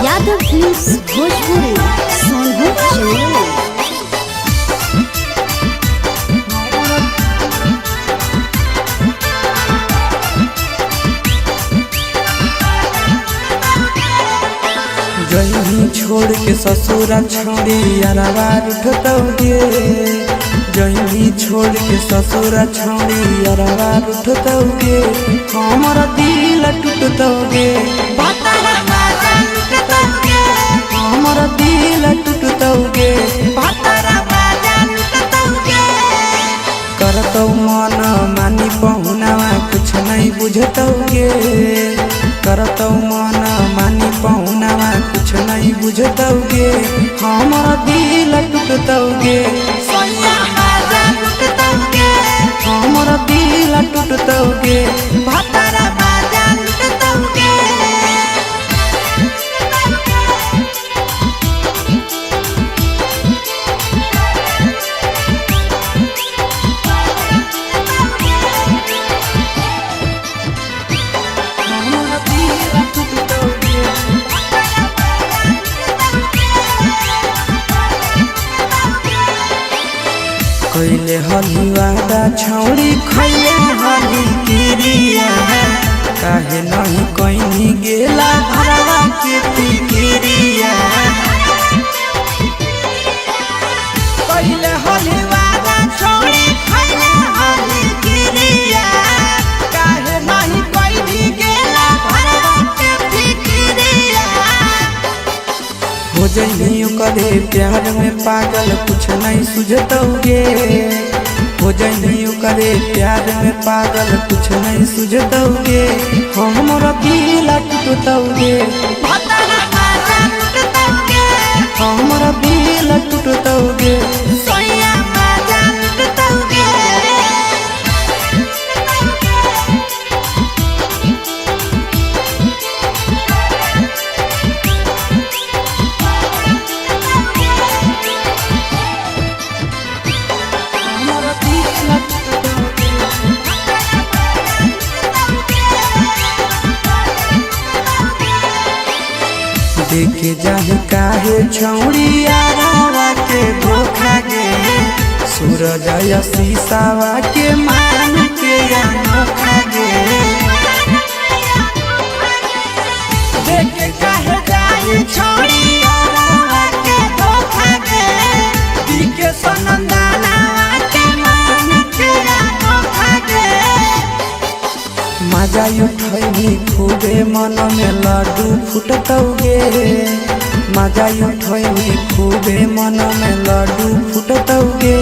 Yadav films Bhojpuri Sonbhadra channel. जही छोड़ के ससुरा छोड़ी अरवा उठतौगे, जही छोड़ के ससुरा छोड़ी अरवा उठतौगे, हमर दिल टूटतौगे, हमर दिल टूटतौगे, करतौ मन मानी पहुनावा कुछ नहीं बुझतौगे, करतौ मन मानी पहुनावा कुछ नहीं बुझतौगे, हमर दिल टूटतौगे, हमर दिल टूटतौगे, कैले हली वादा छौड़ी खैले हली किरिया, काहे नहीं कहीं गेला भरवा के फिकिरिया, कैले हली वादा छौड़ी खैले हली किरिया, काहे नहीं कहीं गेला भरवा के फिकिरिया, हो जइनी करे प्यार में पागल कुछ नहीं सुझतौगे, हो जइनी करे प्यार में पागल कुछ नहीं सुझतौगे, हमर दिल टूटतौगे, हमर दिल टूटतौगे, देखे जाहि काहे छौड़ी आरावा के धोखा गे, सूरज शीशावा के मान के अनोखा गे, देखे काहे जाहि छौड़ी आरावा के धोखा गे, दिखे सनंदाना के मान के अनोखा गे, मजा उठैनी खूबे मन में लड्डू फुटतौगे, मजा उठैनी खूबे मन में लड्डू फुटतौगे,